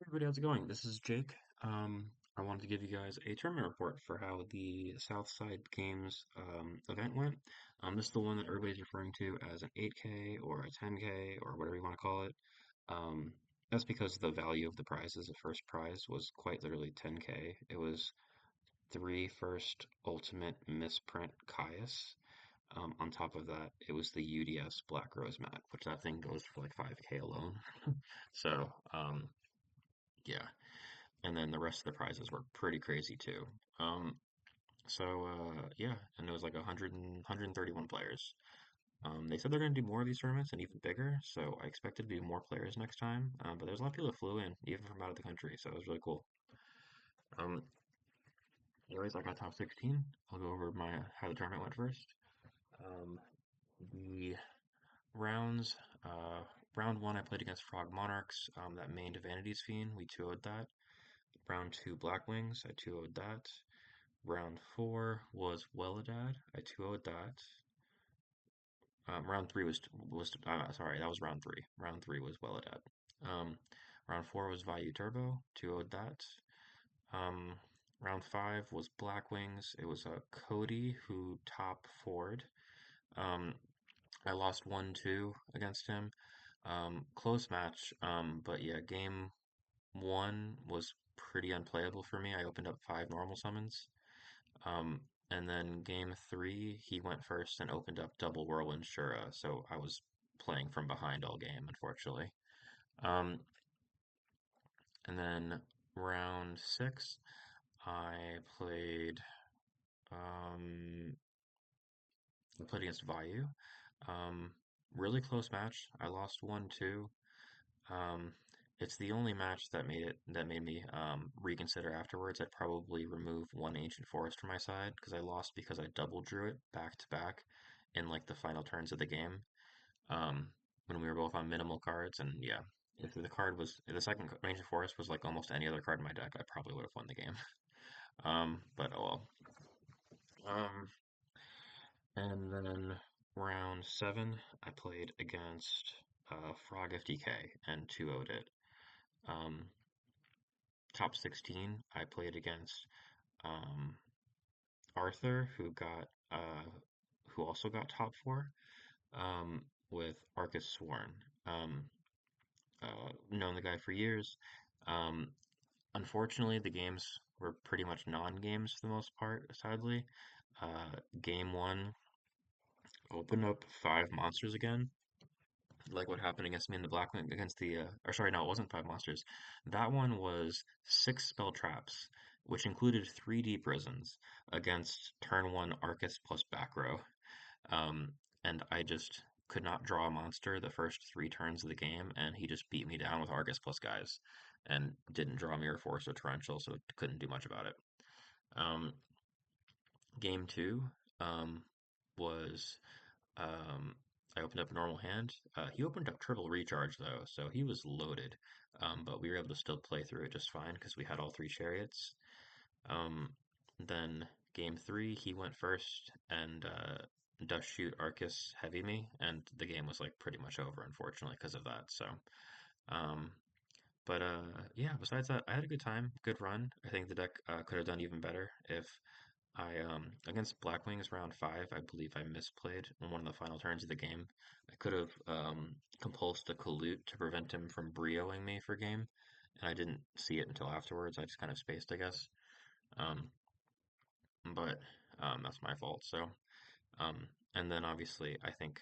Everybody, how's it going? This is Jake. I wanted to give you guys a tournament report for how the Southside Games event went. This is the one that everybody's referring to as an 8K or a 10K or whatever you want to call it. Um, that's because the value of the prizes, the first prize was quite literally 10K. It was three first ultimate misprint Caius. On top of that, it was the UDS Black Rose mat, which that thing goes for like 5K alone. So, yeah. And then the rest of the prizes were pretty crazy too. Um, yeah, and it was like 131 players. They said they're going to do more of these tournaments and even bigger, so I expected to do more players next time. But there's a lot of people that flew in, even from out of the country, so it was really cool. Um, Anyways, I got top 16. I'll go over my how the tournament went first. Um, the rounds, uh, round one, I played against Frog Monarchs. That mained Vanity's Fiend. We 2-0'd that. Round two, Black Wings. I 2-0'd that. Round four was Welladad. I 2-0'd that. Round three was sorry, that was round three. Round three was Welladad. Um, Round four was Vayu Turbo. 2-0'd that. Um, Round five was Black Wings. It was Cody who top forward. Um, I lost 1-2 against him. Close match. But yeah, game one was pretty unplayable for me. I opened up five normal summons. Um, and then game three, he went first and opened up double Whirlwind Shura, so I was playing from behind all game, unfortunately. Um, and then round six, I played um, I played against Vayu. Um, Really close match. I lost 1-2. Um, it's the only match that made me reconsider afterwards. I'd probably remove one Ancient Forest from my side because I lost because I double drew it back to back in like the final turns of the game. Um, when we were both on minimal cards, and yeah, if the second Ancient Forest was like almost any other card in my deck, I probably would have won the game. But oh well. Um, and then round seven, I played against Frog FTK and 2-0'd it. Um, Top 16, I played against um, Arthur, who also got top four, with Arcus Sworn. Um, Known the guy for years. Um, Unfortunately, the games were pretty much non-games for the most part, sadly. Game one opened up five monsters again, like what happened against me in the Black Wing against or sorry, no, it wasn't five monsters. That one was six spell traps, which included three deep prisons against turn one Arcus plus back row. Um, and I just could not draw a monster the first three turns of the game, and he just beat me down with Arcus plus guys, and didn't draw Mirror Force or Torrential, so couldn't do much about it. Um, Game two um, was um, I opened up a normal hand. He opened up triple recharge though, so he was loaded. But we were able to still play through it just fine because we had all three chariots. Um, then game three, he went first and does shoot Arcus heavy me, and the game was like pretty much over, unfortunately, because of that. So, um, yeah. Besides that, I had a good time, good run. I think the deck could have done even better if against Blackwings round five, I believe I misplayed on one of the final turns of the game. I could have compulsed the Kalut to prevent him from brioing me for game, and I didn't see it until afterwards. I just kind of spaced, I guess. Um, but That's my fault. So, um, and then obviously, I think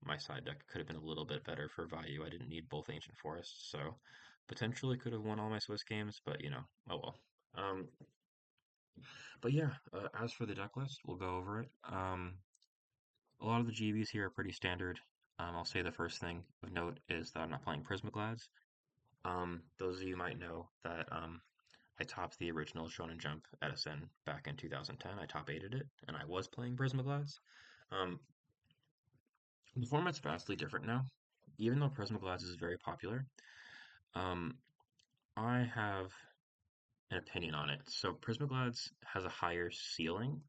my side deck could have been a little bit better for value. I didn't need both Ancient Forests, so potentially could have won all my Swiss games, but oh well. Um, but yeah, as for the deck list, we'll go over it. A lot of the GBs here are pretty standard. I'll say the first thing of note is that I'm not playing Prismaglads. Those of you might know that I topped the original Shonen Jump Edison back in 2010. I top 8'd it, and I was playing Prismaglads. Um, the format's vastly different now. Even though Prismaglads is very popular, um, I have an opinion on it. So Prismaglads has a higher ceiling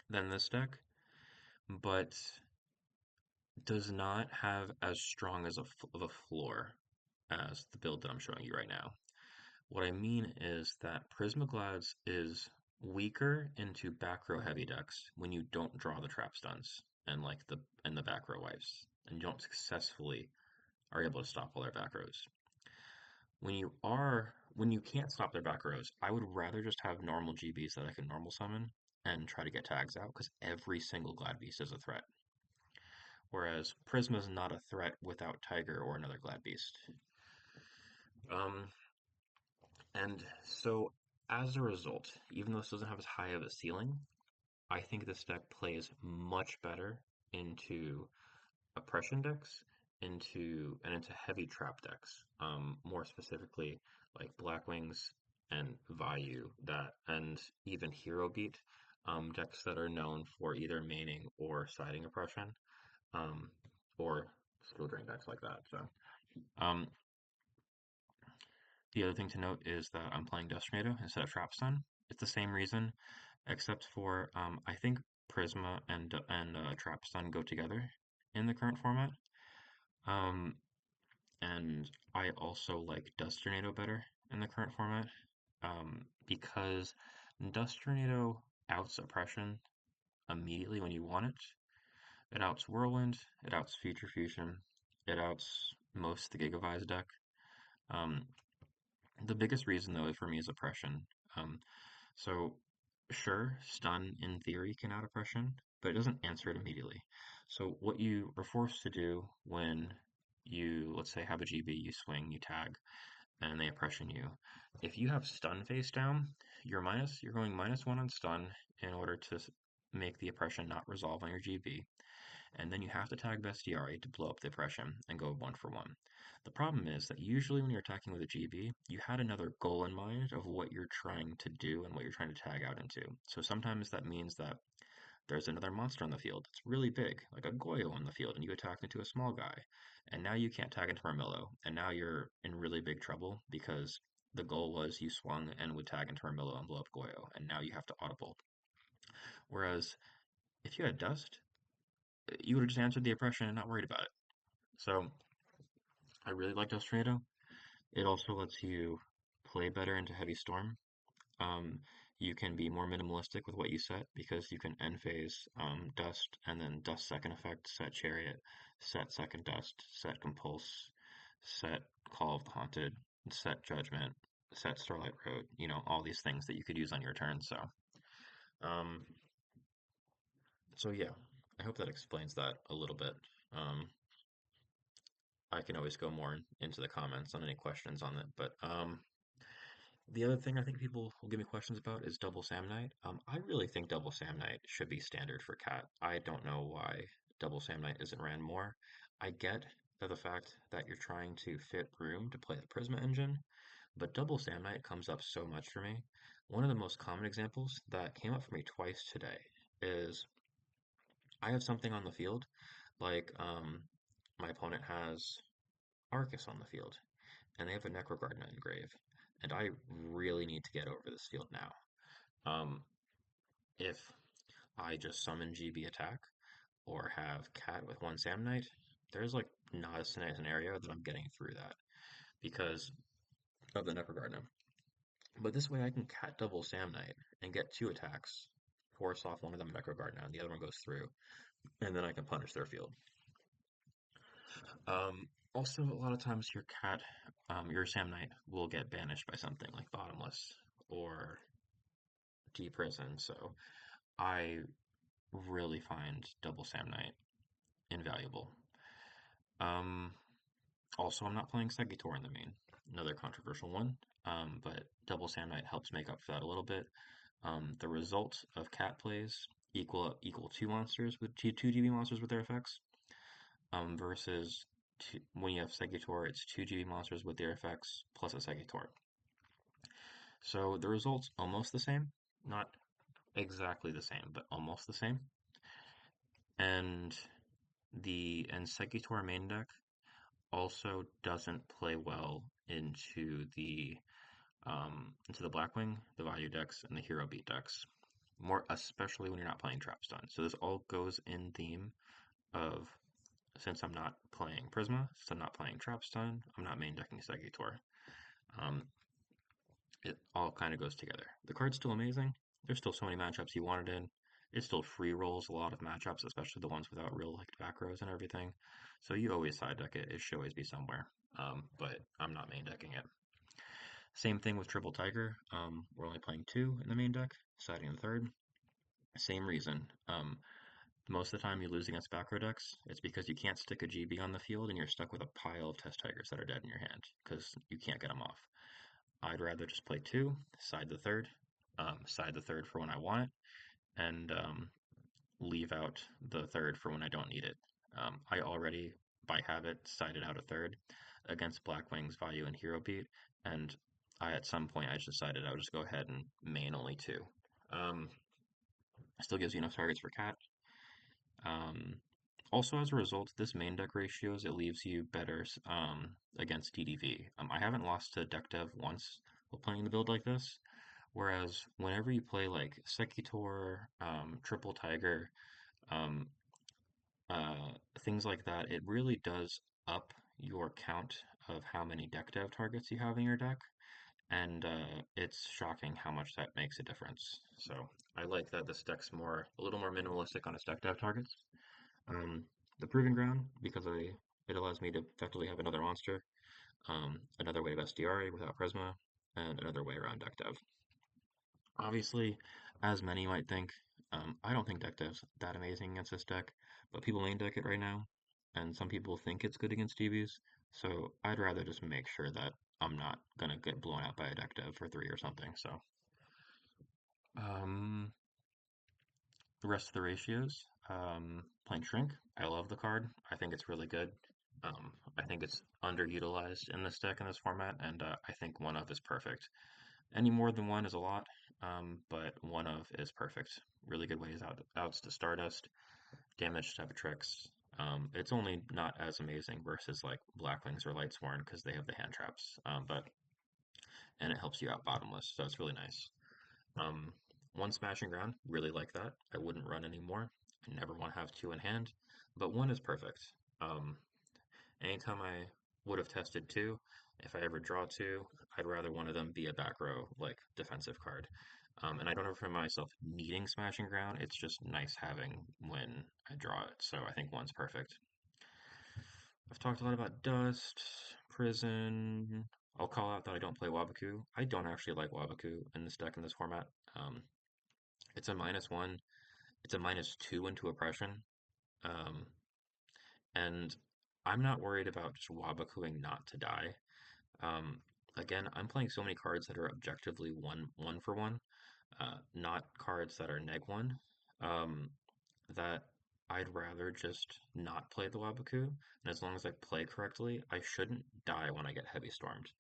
than this deck, but does not have as strong as of a floor. as the build that I'm showing you right now. What I mean is that Prismaglads is weaker into back row heavy decks when you don't draw the trap stuns and the back row wipes, and you don't successfully are able to stop all their back rows. When you can't stop their back rows, I would rather just have normal GBs that I can normal summon and try to get tags out because every single Glad Beast is a threat. Whereas Prisma is not a threat without Tiger or another Glad Beast. Um, and so as a result, even though this doesn't have as high of a ceiling, I think this deck plays much better into oppression decks, into heavy trap decks. More specifically, like Blackwings and Vayu and even Hero Beat, decks that are known for either maining or siding oppression, um, or skill drain decks like that. So, um, the other thing to note is that I'm playing Dust Tornado instead of Trap Stun. It's the same reason, except for I think Prisma and Trap Stun go together in the current format. Um, and I also like Dust Tornado better in the current format, because Dust Tornado outs Oppression immediately when you want it. It outs Whirlwind, it outs Future Fusion, it outs most of the Gigavise deck. Um, the biggest reason though for me is Oppression. Um, so sure, Stun in theory can out Oppression, but it doesn't answer it immediately. So what you are forced to do when you, let's say, have a GB, you swing, you tag, and they oppression you. If you have stun face down, you're going -1 on stun in order to make the oppression not resolve on your GB, and then you have to tag Bestiari to blow up the oppression and go 1-for-1. The problem is that usually when you're attacking with a GB, you had another goal in mind of what you're trying to do and what you're trying to tag out into. So sometimes that means that there's another monster on the field. It's really big, like a Goyo on the field, and you attack into a small guy. And now you can't tag into Marmillo, and now you're in really big trouble because the goal was you swung and would tag into Marmillo and blow up Goyo, and now you have to audible. Whereas if you had Dust, you would have just answered the oppression and not worried about it. So I really like Dust Tornado. It also lets you play better into Heavy Storm. Um, you can be more minimalistic with what you set because you can end phase Dust and then Dust second effect, set Chariot, set second Dust, set Compulse, set Call of the Haunted, set Judgment, set Starlight Road, all these things that you could use on your turn. Um, so yeah, I hope that explains that a little bit. Um, I can always go more into the comments on any questions on it, but the other thing I think people will give me questions about is double Samnite. I really think double Samnite should be standard for Cat. I don't know why double Samnite isn't ran more. I get the fact that you're trying to fit room to play the Prisma engine, but double Samnite comes up so much for me. One of the most common examples that came up for me twice today is I have something on the field, like my opponent has Arcus on the field, and they have a Necrogarden engrave, and I really need to get over this field now. If I just summon GB attack or have Cat with one Samnite, there's like not a scenario that I'm getting through that because of the Necrogarden. But this way I can Cat double Samnite and get two attacks, force off one of them Necrogarden and the other one goes through, and then I can punish their field. Also, a lot of times your Samnite will get banished by something like Bottomless or Deep Prison, so I really find double Samnite invaluable. Um, Also, I'm not playing Segitor in the main. Another controversial one, but double Samnite helps make up for that a little bit. The result of cat plays equal two monsters with two GB monsters with their effects, versus when you have Segitor, it's two GB monsters with their effects plus a Segitor. So the result's almost the same, not exactly the same, but almost the same. And the Segitor main deck also doesn't play well into the Blackwing, the Value decks, and the Hero Beat decks. More especially when you're not playing Trap Stun. So this all goes in theme of since I'm not playing Prisma, since I'm not playing Trapstun, I'm not main decking Segitor. Um, it all kind of goes together. The card's still amazing. There's still so many matchups you want it in. It still free rolls a lot of matchups, especially the ones without real like back rows and everything. So you always side deck it. It should always be somewhere. But I'm not main decking it. Same thing with Triple Tiger. We're only playing two in the main deck, siding the third. Same reason. Most of the time you lose against back row decks, it's because you can't stick a GB on the field and you're stuck with a pile of Test Tigers that are dead in your hand because you can't get them off. I'd rather just play two, side the third for when I want it, and leave out the third for when I don't need it. I already, by habit, sided out a third against Blackwing's Value and Hero Beat, and at some point I just decided I would just go ahead and main only two. Um, Still gives you enough targets for Cat. Um, Also, as a result, this main deck ratios, it leaves you better against DDV. I haven't lost to deck dev once while playing the build like this, whereas whenever you play like Sekitor, Triple Tiger, um, things like that, it really does up your count of how many deck dev targets you have in your deck, and it's shocking how much that makes a difference. So I like that this deck's a little more minimalistic on its deck dev targets. Um, the Proving Ground, because it allows me to effectively have another monster, another way of SDRA without Prisma, and another way around deck dev. Obviously, as many might think, I don't think deck dev's that amazing against this deck, but people main deck it right now, and some people think it's good against DBs, so I'd rather just make sure that I'm not gonna get blown out by a deck dev for 3 or something, so. Um, the rest of the ratios, playing Shrink, I love the card. I think it's really good. I think it's underutilized in this deck in this format, and I think one of is perfect. Any more than one is a lot, but one of is perfect. Really good ways outs to Stardust, damage to Tricks. It's only not as amazing versus like Blackwings or Lightsworn because they have the hand traps, and it helps you out bottomless, so it's really nice. Um, One Smashing Ground, really like that. I wouldn't run anymore. I never want to have two in hand, but one is perfect. Um, Anytime I would have tested two, if I ever draw two, I'd rather one of them be a back row, like defensive card. And I don't ever find myself needing Smashing Ground. It's just nice having when I draw it. So I think one's perfect. I've talked a lot about Dust, Prison. I'll call out that I don't play Wabaku. I don't actually like Wabaku in this deck in this format. Um, it's a -1. It's a -2 into oppression. Um, and I'm not worried about just Wabakuing not to die. Um, Again, I'm playing so many cards that are objectively one for one, not cards that are neg one. Um, that I'd rather just not play the Wabaku, and as long as I play correctly, I shouldn't die when I get heavy stormed,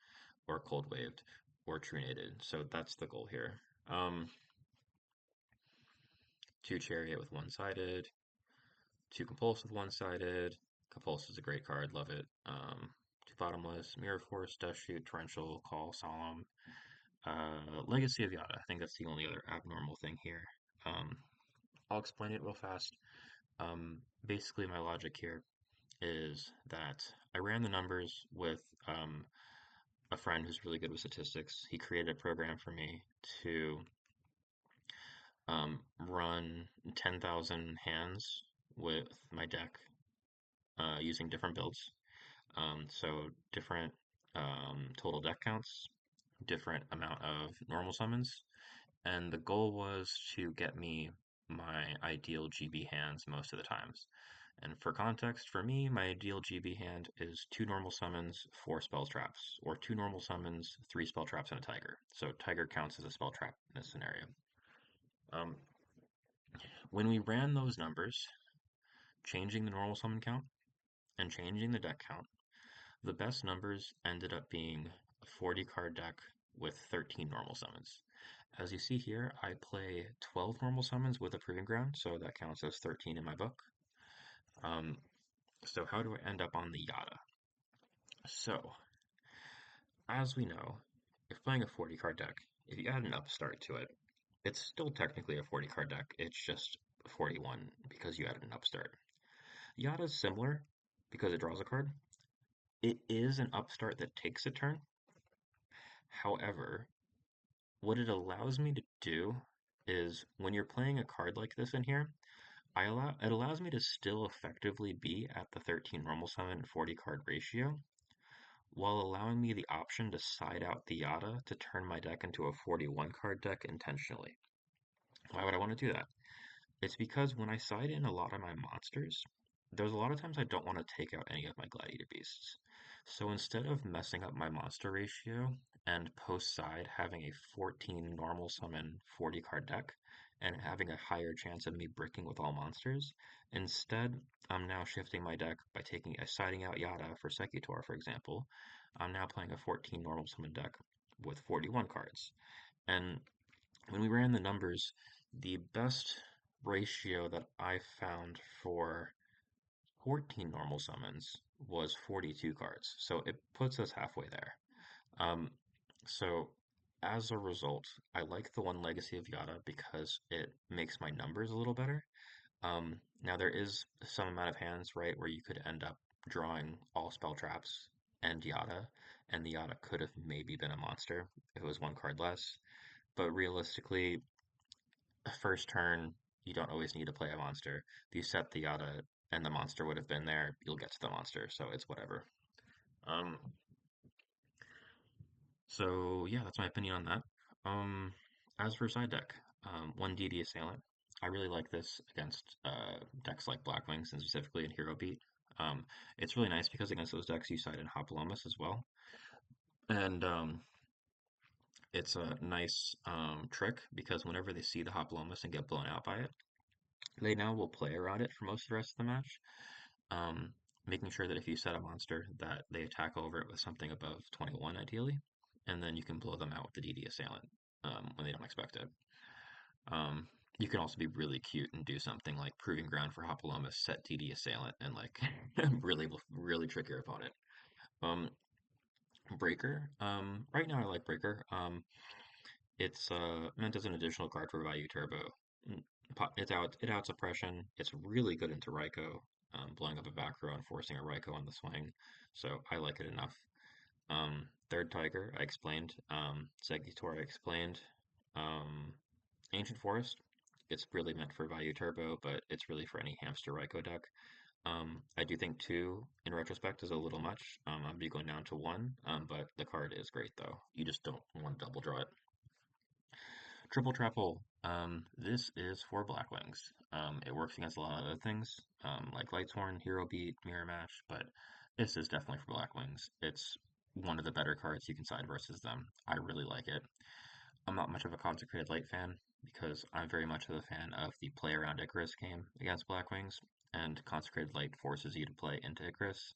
or cold waved, or trinated. So that's the goal here. Two Chariot with one-sided, two Compulse with one-sided. Compulse is a great card, love it. Two Bottomless, Mirror Force, Dust Shoot, Torrential, Call, Solemn. Legacy of Yata. I think that's the only other abnormal thing here. Um, I'll explain it real fast. Basically, my logic here is that I ran the numbers with a friend who's really good with statistics. He created a program for me to run 10,000 hands with my deck using different builds. So different total deck counts, different amount of normal summons, and the goal was to get me my ideal GB hands most of the times. And for context, for me, my ideal GB hand is two normal summons, four spell traps, or two normal summons, three spell traps, and a tiger. So tiger counts as a spell trap in this scenario. Um, when we ran those numbers, changing the normal summon count and changing the deck count, the best numbers ended up being a 40 card deck with 13 normal summons. As you see here, I play 12 normal summons with a Proving Ground, so that counts as 13 in my book. So how do I end up on the Yata? So, as we know, if playing a 40 card deck, if you add an upstart to it, it's still technically a 40 card deck, it's just 41 because you added an upstart. Yata's similar, because it draws a card. It is an upstart that takes a turn. However, what it allows me to do is when you're playing a card like this in here, it allows me to still effectively be at the 13 normal summon 40 card ratio while allowing me the option to side out the Yata to turn my deck into a 41 card deck intentionally. Why would I want to do that? It's because when I side in a lot of my monsters, there's a lot of times I don't want to take out any of my Gladiator beasts. So instead of messing up my monster ratio and post side having a 14 normal summon 40 card deck and having a higher chance of me bricking with all monsters, instead I'm now shifting my deck by taking a siding out Yata for Secutor, for example. I'm now playing a 14 normal summon deck with 41 cards. And when we ran the numbers, the best ratio that I found for 14 normal summons was 42 cards. So it puts us halfway there. Um, so as a result, I like the one Legacy of Yata because it makes my numbers a little better. Now there is some amount of hands, right, where you could end up drawing all spell traps and Yata, and the Yata could have maybe been a monster if it was one card less. But realistically, first turn, you don't always need to play a monster. If you set the Yata and the monster would have been there, you'll get to the monster, so it's whatever. Um, so yeah, that's my opinion on that. Um, as for side deck, one DD Assailant. I really like this against decks like Blackwings and specifically in Hero Beat. Um, it's really nice because against those decks you side in Hopalomus as well. And it's a nice trick because whenever they see the Hopalomus and get blown out by it, they now will play around it for most of the rest of the match, um, making sure that if you set a monster that they attack over it with something above 21 ideally, and then you can blow them out with the DD Assailant when they don't expect it. Um, you can also be really cute and do something like Proving Ground for Hopalomus, set DD Assailant, and like really trick your opponent. Um, Breaker. Right now I like Breaker. It's meant as an additional card for Value Turbo. Mm, it outs oppression. It's really good into Raikou, blowing up a back row and forcing a Raikou on the swing. So I like it enough. Third Tiger, I explained. Exeggutor, I explained. Um, Ancient Forest, it's really meant for Value Turbo, but it's really for any hamster Raikou deck. I do think two, in retrospect, is a little much. I'd be going down to one, but the card is great though. You just don't want to double draw it. Triple Trapple. This is for Blackwings. It works against a lot of other things, like Lightsworn, Hero Beat, Mirror Match, but this is definitely for Blackwings. It's one of the better cards you can side versus them. I really like it. I'm not much of a Consecrated Light fan because I'm very much of a fan of the play around Icarus game against Blackwings, and Consecrated Light forces you to play into Icarus.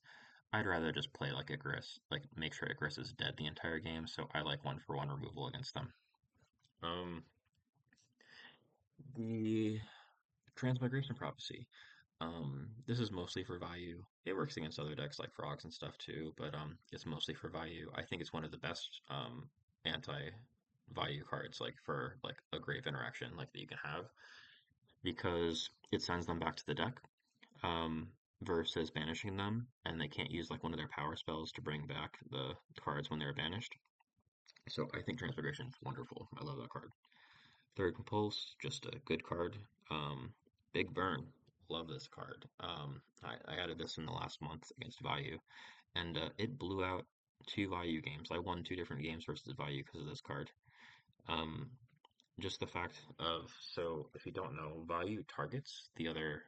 I'd rather just play like Icarus, like make sure Icarus is dead the entire game, so I like one for one removal against them. Um, the Transmigration Prophecy. This is mostly for value. It works against other decks like frogs and stuff too, but it's mostly for value. I think it's one of the best anti-value cards, like for like a grave interaction like that you can have, because it sends them back to the deck, um, versus banishing them, and they can't use like one of their power spells to bring back the cards when they're banished. So I think Transmigration is wonderful. I love that card. Third Compulse, just a good card. Big Burn, love this card. I added this in the last month against Value, and it blew out two Value games. I won two different games versus Value because of this card. Um, just the fact of, so if you don't know, Value targets the other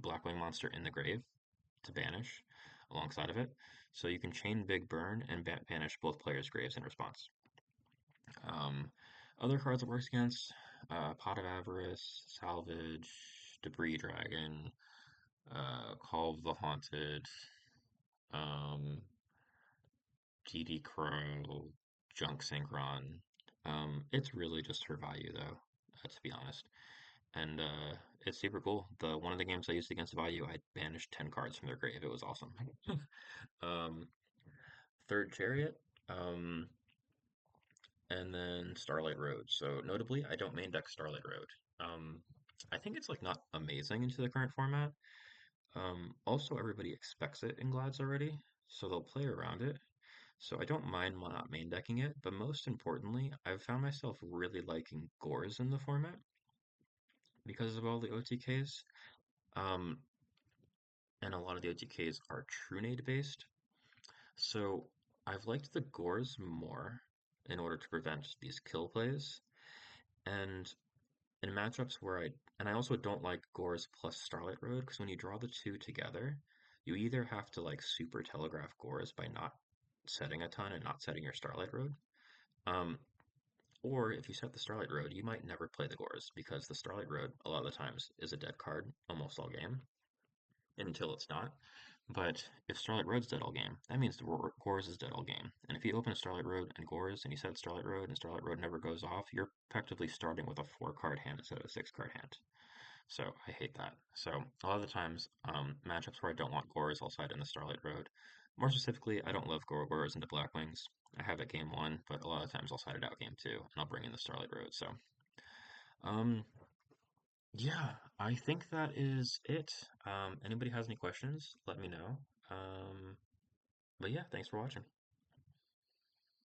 Blackwing monster in the grave to banish alongside of it. So you can chain Big Burn and banish both players' graves in response. Um, Other cards it works against, Pot of Avarice, Salvage, Debris Dragon, Call of the Haunted, um, GD Crow, Junk Synchron. It's really just for value though, to be honest. And it's super cool. One of the games I used against value, I banished 10 cards from their grave. It was awesome. um, Third Chariot. And then Starlight Road. So notably, I don't main deck Starlight Road. I think it's like not amazing into the current format. Also, everybody expects it in Glads already, so they'll play around it. So I don't mind not main decking it, but most importantly, I've found myself really liking Gores in the format because of all the OTKs. Um, and a lot of the OTKs are true nade based. So I've liked the Gores more in order to prevent these kill plays. And in matchups where I also don't like Gores plus Starlight Road because when you draw the two together, you either have to like super telegraph Gores by not setting a ton and not setting your Starlight Road. Um, or if you set the Starlight Road, you might never play the Gores because the Starlight Road a lot of the times is a dead card almost all game until it's not. But if Starlight Road's dead all game, that means the Gores is dead all game. And if you open a Starlight Road and Gores and you set Starlight Road and Starlight Road never goes off, you're effectively starting with a 4 card hand instead of a 6 card hand. So I hate that. So a lot of the times, matchups where I don't want Gores, I'll side in the Starlight Road. More specifically, I don't love Gores into Blackwings. I have it game one, but a lot of times I'll side it out game two, and I'll bring in the Starlight Road. So, um, yeah, I think that is it. Anybody has any questions, let me know. But yeah, thanks for watching.